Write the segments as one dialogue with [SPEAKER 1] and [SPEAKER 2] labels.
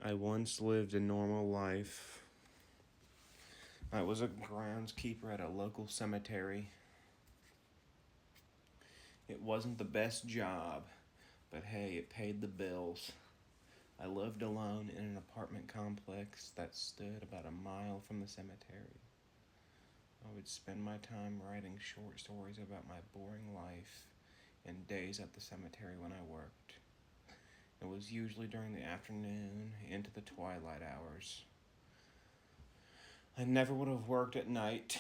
[SPEAKER 1] I once lived a normal life. I was a groundskeeper at a local cemetery. It wasn't the best job, but hey, it paid the bills. I lived alone in an apartment complex that stood about a mile from the cemetery. I would spend my time writing short stories about my boring life and days at the cemetery when I worked. It was usually during the afternoon into the twilight hours. I never would have worked at night.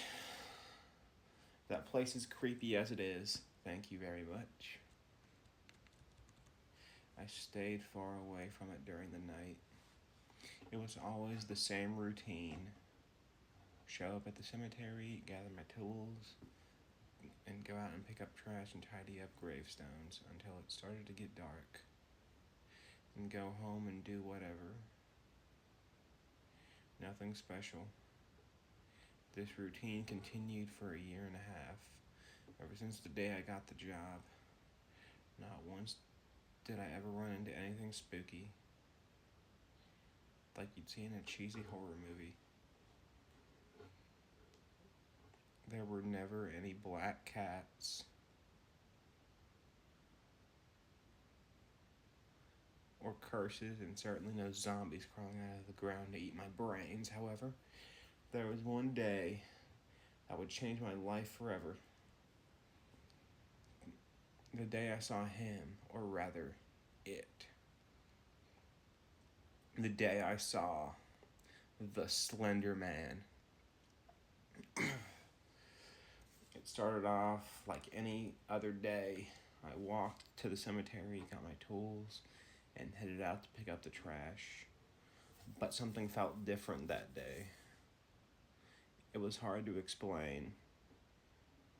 [SPEAKER 1] That place is creepy as it is. Thank you very much. I stayed far away from it during the night. It was always the same routine. Show up at the cemetery, gather my tools, and go out and pick up trash and tidy up gravestones until it started to get dark. And go home and do whatever. Nothing special. This routine continued for a year and a half, ever since the day I got the job. Not once did I ever run into anything spooky, like you'd see in a cheesy horror movie. There were never any black cats or curses, and certainly no zombies crawling out of the ground to eat my brains. However, there was one day that would change my life forever. The day I saw him, or rather, it. The day I saw the Slender Man. It started off like any other day. I walked to the cemetery, got my tools, and headed out to pick up the trash. But something felt different that day. It was hard to explain,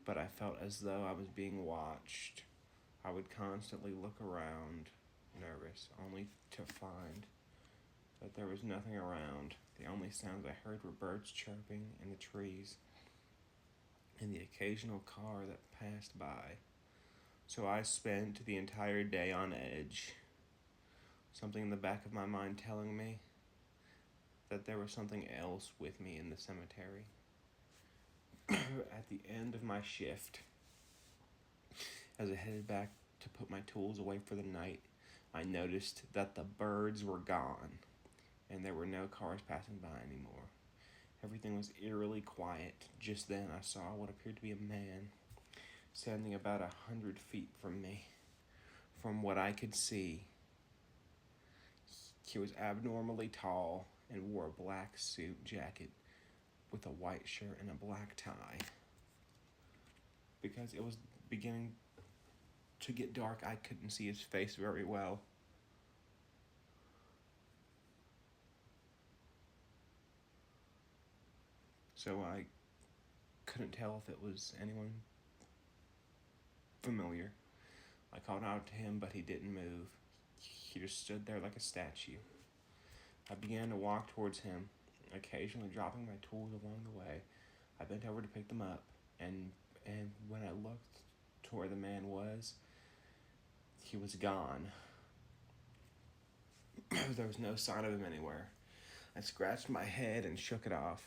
[SPEAKER 1] but I felt as though I was being watched. I would constantly look around, nervous, only to find that there was nothing around. The only sounds I heard were birds chirping in the trees and the occasional car that passed by. So I spent the entire day on edge, something in the back of my mind telling me that there was something else with me in the cemetery. At the end of my shift, as I headed back to put my tools away for the night, I noticed that the birds were gone, and there were no cars passing by anymore. Everything was eerily quiet. Just then I saw what appeared to be a man standing about 100 feet from me. From what I could see, he was abnormally tall and wore a black suit jacket with a white shirt and a black tie. Because it was beginning to get dark, I couldn't see his face very well. So I couldn't tell if it was anyone familiar. I called out to him, but he didn't move. He just stood there like a statue. I began to walk towards him, occasionally dropping my tools along the way. I bent over to pick them up, and when I looked to where the man was, he was gone. There was no sign of him anywhere. I scratched my head and shook it off,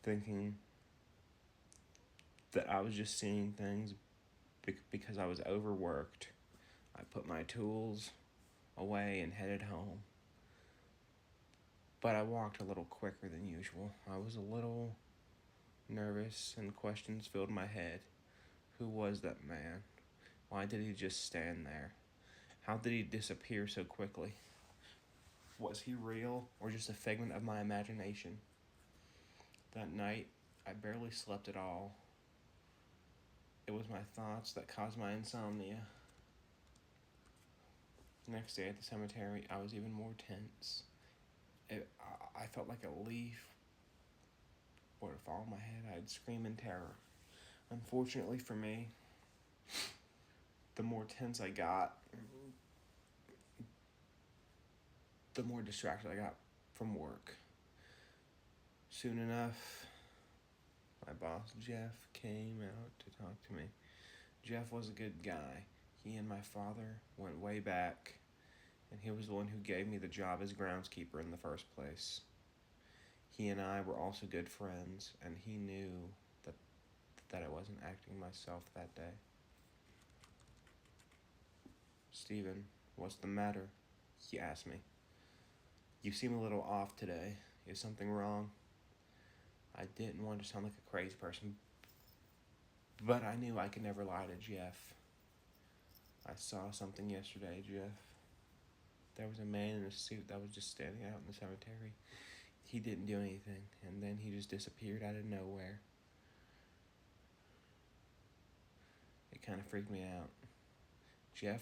[SPEAKER 1] thinking that I was just seeing things because I was overworked. I put my tools away and headed home. But I walked a little quicker than usual. I was a little nervous and questions filled my head. Who was that man? Why did he just stand there? How did he disappear so quickly? Was he real or just a figment of my imagination? That night, I barely slept at all. It was my thoughts that caused my insomnia. The next day at the cemetery, I was even more tense. I felt like a leaf were to fall on my head. I'd scream in terror. Unfortunately for me, the more tense I got, the more distracted I got from work. Soon enough, my boss, Jeff, came out to talk to me. Jeff was a good guy. He and my father went way back, and he was the one who gave me the job as groundskeeper in the first place. He and I were also good friends, and he knew that I wasn't acting myself that day. "Stephen, what's the matter?" he asked me. "You seem a little off today. Is something wrong?" I didn't want to sound like a crazy person, but I knew I could never lie to Jeff. "I saw something yesterday, Jeff. There was a man in a suit that was just standing out in the cemetery. He didn't do anything, and then he just disappeared out of nowhere." It kind of freaked me out. Jeff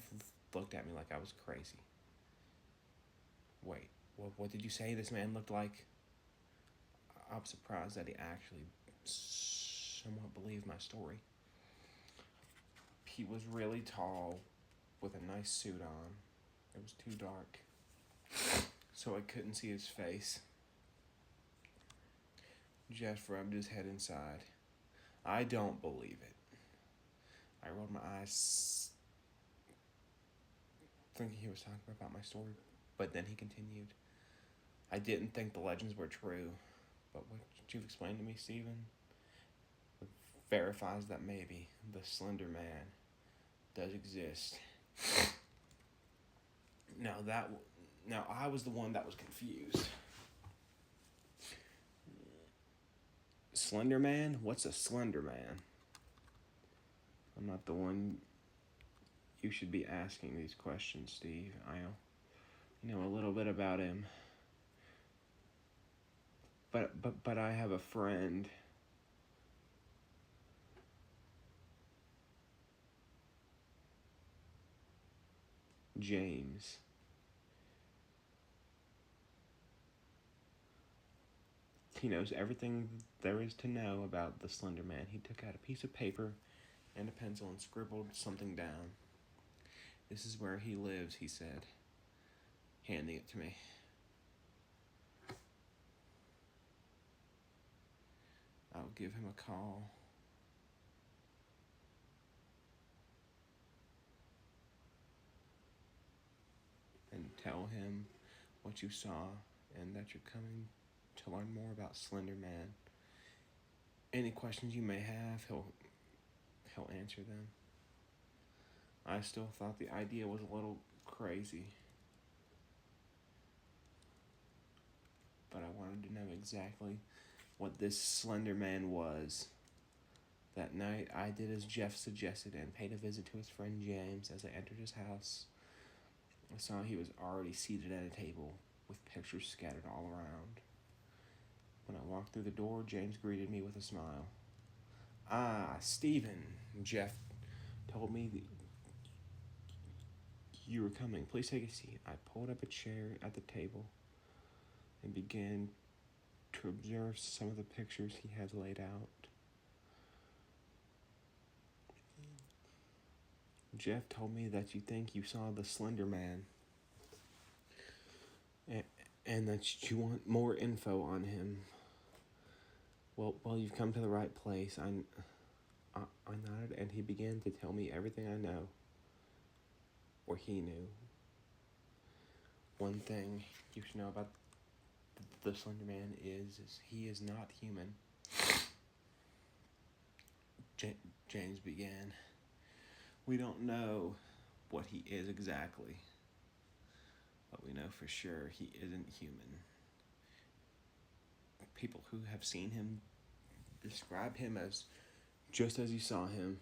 [SPEAKER 1] looked at me like I was crazy. "Wait, what did you say this man looked like?" I was surprised that he actually somewhat believed my story. He was really tall, with a nice suit on. It was too dark, so I couldn't see his face. Jeff rubbed his head inside. "I don't believe it." I rolled my eyes, thinking he was talking about my story, but then he continued. "I didn't think the legends were true, but what you've explained to me, Stephen, verifies that maybe the Slender Man does exist." Now I was the one that was confused. Slender Man? What's a Slender Man? I'm not the one you should be asking these questions, Steve. I know a little bit about him. But I have a friend. James. He knows everything there is to know about the Slender Man. He took out a piece of paper and a pencil and scribbled something down. "This is where he lives," he said, handing it to me. "I'll give him a call." "And tell him what you saw and that you're coming to learn more about Slender Man. Any questions you may have, he'll answer them." I still thought the idea was a little crazy, but I wanted to know exactly what this Slender Man was. That night, I did as Jeff suggested and paid a visit to his friend James. As I entered his house, I saw he was already seated at a table with pictures scattered all around. When I walked through the door, James greeted me with a smile. "Ah, Stephen, Jeff told me that you were coming. Please take a seat." I pulled up a chair at the table and began to observe some of the pictures he had laid out. "Jeff told me that you think you saw the Slender Man and that you want more info on him. Well, you've come to the right place." I nodded, and he began to tell me everything I know, or he knew. "One thing you should know about the Slender Man is he is not human," James began. "We don't know what he is exactly, but we know for sure he isn't human. People who have seen him describe him as just as you saw him,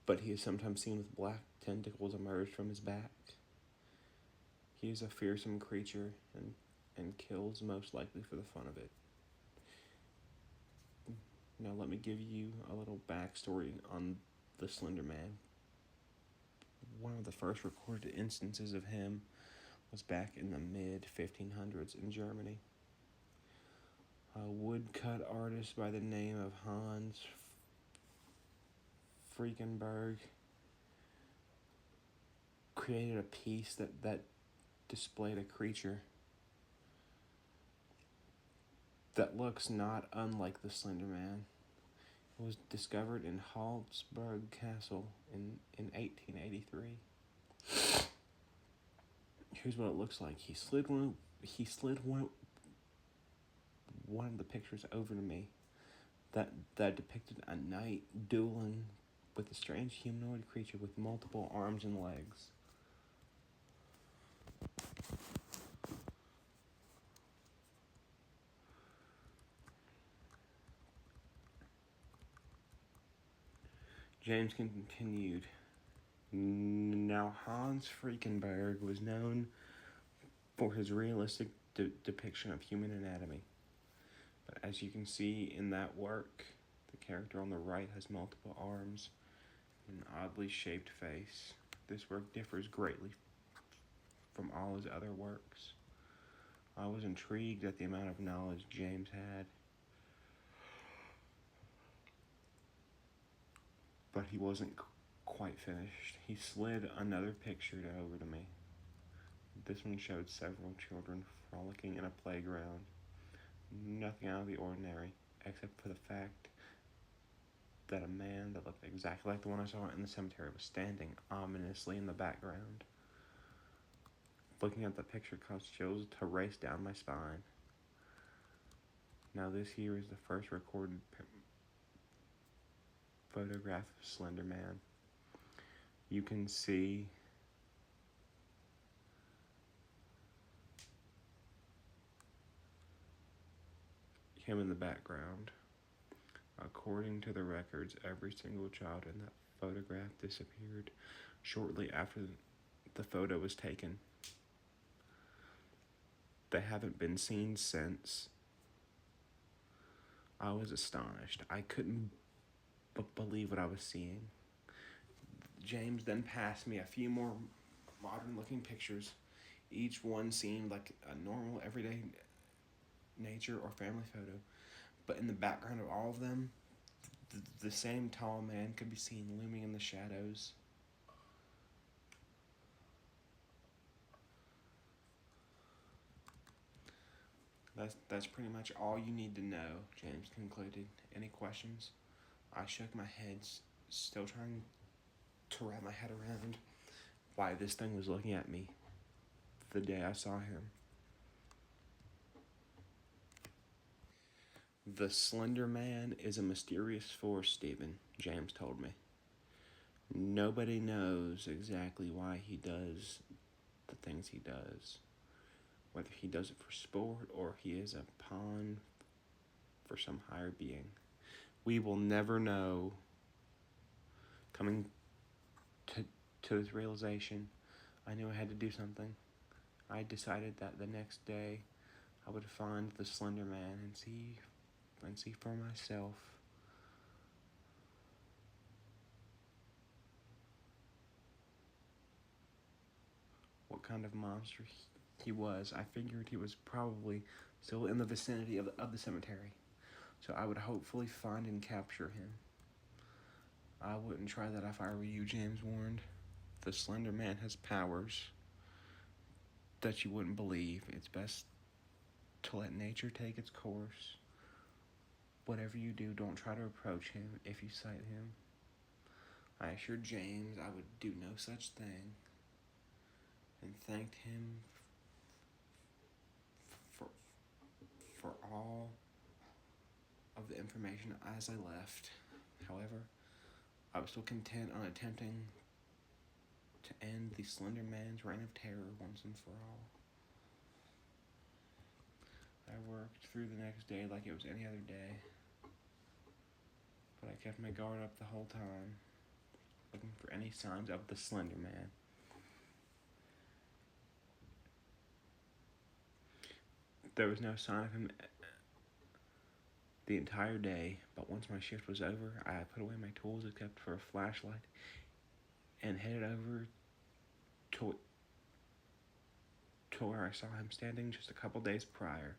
[SPEAKER 1] but he is sometimes seen with black tentacles emerge from his back. He is a fearsome creature and kills most likely for the fun of it. Now let me give you a little backstory on the Slender Man. One of the first recorded instances of him was back in the mid-1500s in Germany. A woodcut artist by the name of Hans Friedenberg created a piece that displayed a creature that looks not unlike the Slender Man. was discovered in Hallsberg Castle in 1883. Here's what it looks like. He slid one of the pictures over to me that depicted a knight dueling with a strange humanoid creature with multiple arms and legs. James continued. Now, Hans Friedenberg was known for his realistic depiction of human anatomy. But as you can see in that work, the character on the right has multiple arms and an oddly shaped face. This work differs greatly from all his other works. I was intrigued at the amount of knowledge James had, but he wasn't quite finished. He slid another picture over to me. This one showed several children frolicking in a playground. Nothing out of the ordinary, except for the fact that a man that looked exactly like the one I saw in the cemetery was standing ominously in the background. Looking at the picture caused chills to race down my spine. Now this here is the first recorded photograph of Slender Man. You can see him in the background. According to the records, every single child in that photograph disappeared shortly after the photo was taken. They haven't been seen since. I was astonished. I couldn't believe what I was seeing. James then passed me a few more modern-looking pictures. Each one seemed like a normal, everyday nature or family photo. But in the background of all of them, the same tall man could be seen looming in the shadows. That's pretty much all you need to know, James concluded. Any questions? I shook my head, still trying to wrap my head around why this thing was looking at me the day I saw him. The Slender Man is a mysterious force, Stephen, James told me. Nobody knows exactly why he does the things he does. Whether he does it for sport or he is a pawn for some higher being. We will never know. Coming to this realization, I knew I had to do something. I decided that the next day I would find the Slender Man and see for myself. What kind of monster he was. I figured he was probably still in the vicinity of the cemetery. So I would hopefully find and capture him. I wouldn't try that if I were you, James warned. The Slender Man has powers that you wouldn't believe. It's best to let nature take its course. Whatever you do, don't try to approach him if you sight him. I assured James I would do no such thing and thanked him for all of the information as I left. However, I was still content on attempting to end the Slender Man's reign of terror once and for all. I worked through the next day like it was any other day, but I kept my guard up the whole time, looking for any signs of the Slender Man. There was no sign of him the entire day, but once my shift was over, I put away my tools except for a flashlight and headed over to where I saw him standing just a couple days prior.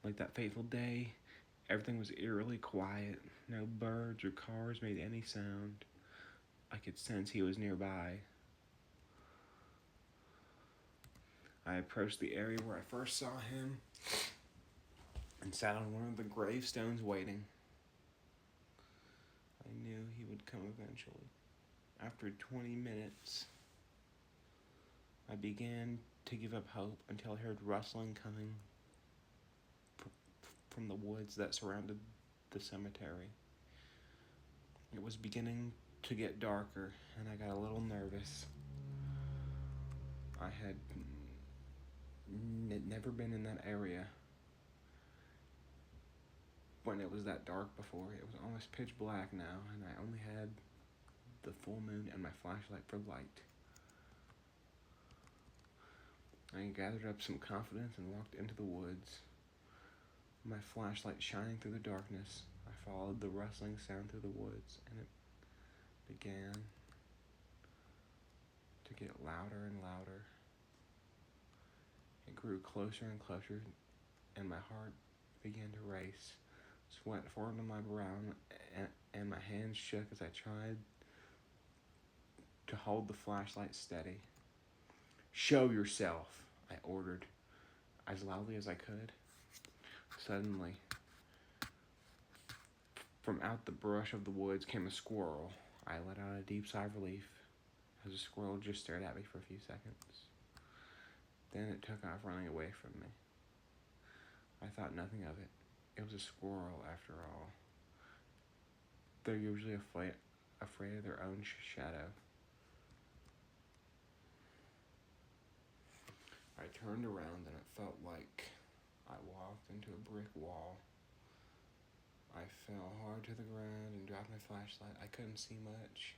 [SPEAKER 1] Like that fateful day, everything was eerily quiet. No birds or cars made any sound. I could sense he was nearby. I approached the area where I first saw him and sat on one of the gravestones waiting. I knew he would come eventually. After 20 minutes, I began to give up hope until I heard rustling coming from the woods that surrounded the cemetery. It was beginning to get darker, and I got a little nervous. I had never been in that area when it was that dark before. It was almost pitch black now, and I only had the full moon and my flashlight for light. I gathered up some confidence and walked into the woods. My flashlight shining through the darkness, I followed the rustling sound through the woods, and it began to get louder and louder. It grew closer and closer, and my heart began to race. Sweat formed on my brow, and my hands shook as I tried to hold the flashlight steady. "Show yourself," I ordered, as loudly as I could. Suddenly, from out the brush of the woods came a squirrel. I let out a deep sigh of relief as the squirrel just stared at me for a few seconds. Then it took off running away from me. I thought nothing of it. It was a squirrel after all. They're usually afraid of their own shadow. I turned around and it felt like I walked into a brick wall. I fell hard to the ground and dropped my flashlight. I couldn't see much,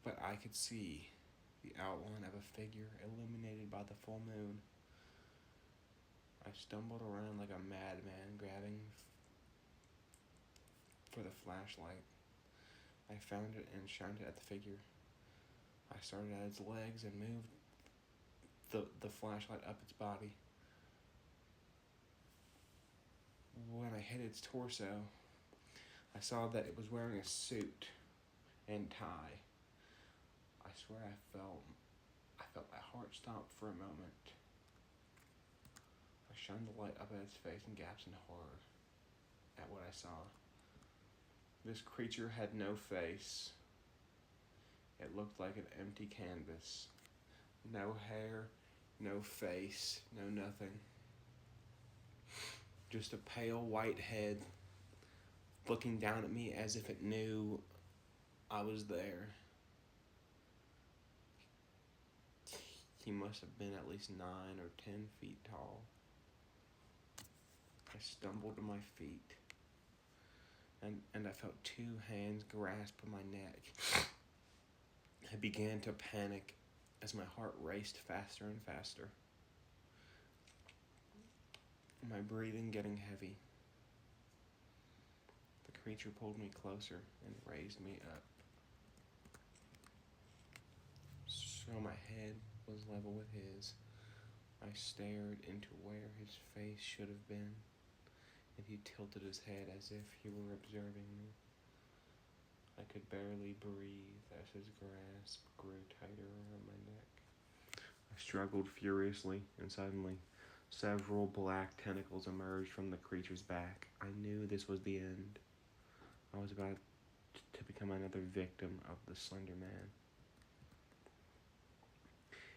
[SPEAKER 1] but I could see the outline of a figure illuminated by the full moon. I stumbled around like a madman, grabbing for the flashlight. I found it and shined it at the figure. I started at its legs and moved the flashlight up its body. When I hit its torso, I saw that it was wearing a suit and tie. I swear I felt my heart stop for a moment. I shined the light up at its face and gasped in horror at what I saw. This creature had no face. It looked like an empty canvas. No hair, no face, no nothing. Just a pale white head looking down at me as if it knew I was there. He must have been at least 9 or 10 feet tall. I stumbled to my feet, and I felt 2 hands grasp my neck. I began to panic as my heart raced faster and faster, my breathing getting heavy. The creature pulled me closer and raised me up, so my head was level with his. I stared into where his face should have been, and he tilted his head as if he were observing me. I could barely breathe as his grasp grew tighter around my neck. I struggled furiously, and suddenly, several black tentacles emerged from the creature's back. I knew this was the end. I was about to become another victim of the Slender Man.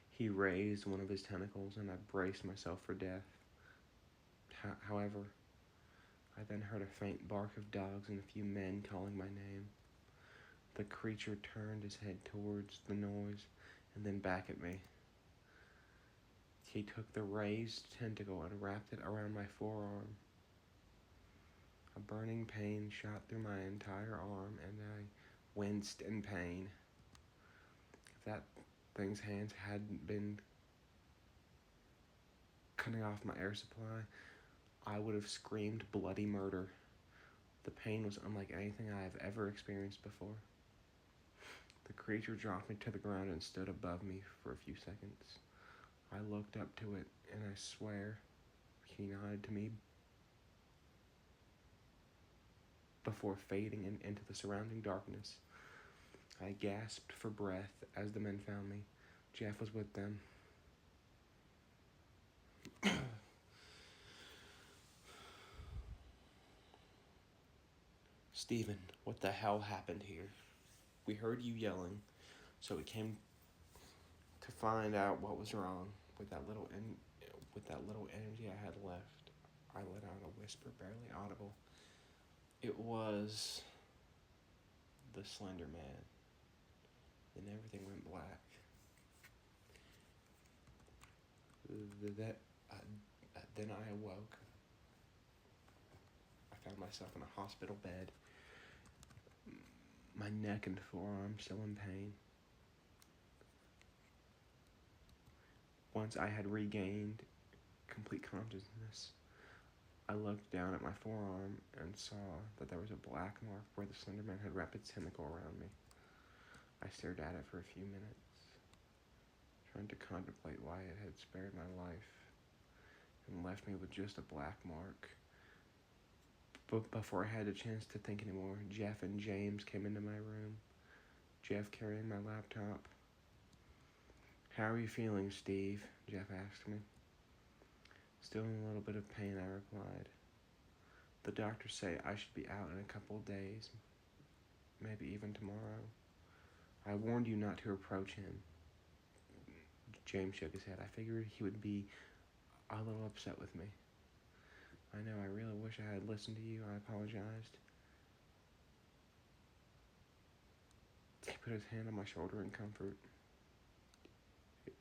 [SPEAKER 1] He raised one of his tentacles, and I braced myself for death. However, I then heard a faint bark of dogs and a few men calling my name. The creature turned his head towards the noise and then back at me. He took the raised tentacle and wrapped it around my forearm. A burning pain shot through my entire arm, and I winced in pain. If that thing's hands hadn't been cutting off my air supply, I would have screamed bloody murder. The pain was unlike anything I have ever experienced before. The creature dropped me to the ground and stood above me for a few seconds. I looked up to it, and I swear he nodded to me before fading into the surrounding darkness. I gasped for breath as the men found me. Jeff was with them. Stephen, what the hell happened here? We heard you yelling, so we came to find out what was wrong with that little energy I had left. I let out a whisper, barely audible. It was the Slender Man. Then everything went black. Then I awoke. I found myself in a hospital bed. My neck and forearm still in pain. Once I had regained complete consciousness, I looked down at my forearm and saw that there was a black mark where the Slender Man had wrapped its tentacle around me. I stared at it for a few minutes, trying to contemplate why it had spared my life and left me with just a black mark. But before I had a chance to think anymore, Jeff and James came into my room, Jeff carrying my laptop. "How are you feeling, Steve?" Jeff asked me. "Still in a little bit of pain," I replied. "The doctors say I should be out in a couple of days, maybe even tomorrow. I warned you not to approach him." James shook his head. "I figured he would be a little upset with me." "I know, I really wish I had listened to you," I apologized. He put his hand on my shoulder in comfort.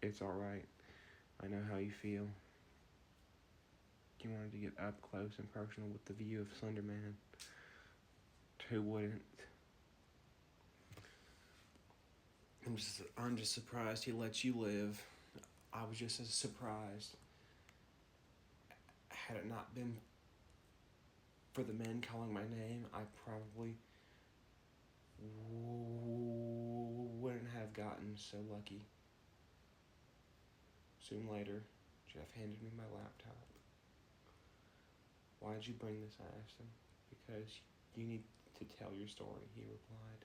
[SPEAKER 1] "It's all right. I know how you feel. You wanted to get up close and personal with the view of Slender Man. Who wouldn't? I'm just surprised he lets you live. I was just as surprised. Had it not been for the men calling my name, I probably wouldn't have gotten so lucky." Soon later, Jeff handed me my laptop. "Why'd you bring this?" I asked him. "Because you need to tell your story," he replied.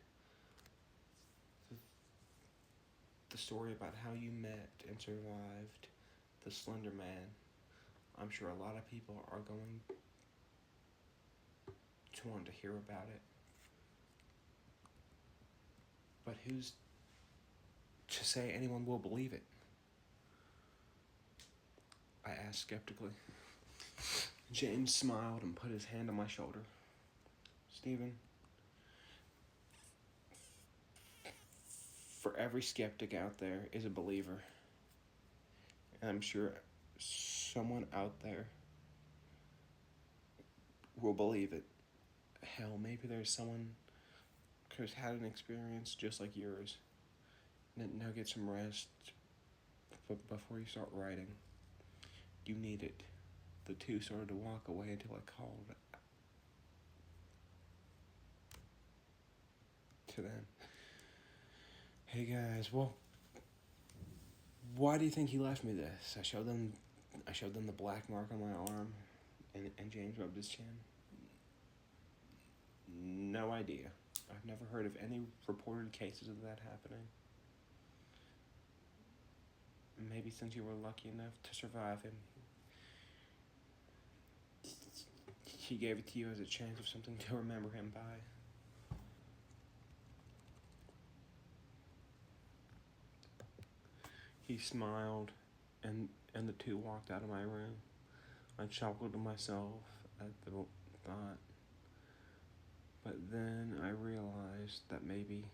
[SPEAKER 1] The story about how you met and survived the Slender Man. I'm sure a lot of people are going to want to hear about it. But who's to say anyone will believe it?" I asked skeptically. James smiled and put his hand on my shoulder. "Stephen, for every skeptic out there is a believer. And I'm sure someone out there will believe it. Hell, maybe there's someone who's had an experience just like yours. Now get some rest before you start writing. You need it." The two started to walk away until I called to them. "Hey guys, well, why do you think he left me this?" I showed them the black mark on my arm, and James rubbed his chin. "No idea. I've never heard of any reported cases of that happening. Maybe since you were lucky enough to survive him, he gave it to you as a chance of something to remember him by." He smiled, and the two walked out of my room. I chuckled to myself at the thought, but then I realized that maybe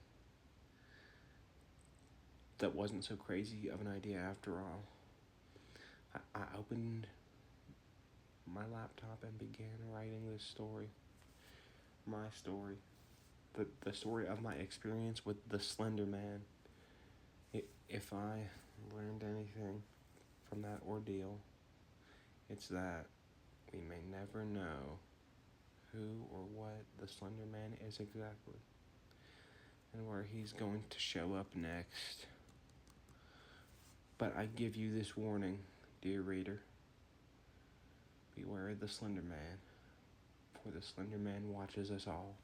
[SPEAKER 1] that wasn't so crazy of an idea after all. I opened my laptop and began writing this story. My story. The story of my experience with the Slender Man. If I learned anything from that ordeal, it's that we may never know who or what the Slender Man is exactly, and where he's going to show up next. But I give you this warning, dear reader. Beware of the Slender Man, for the Slender Man watches us all.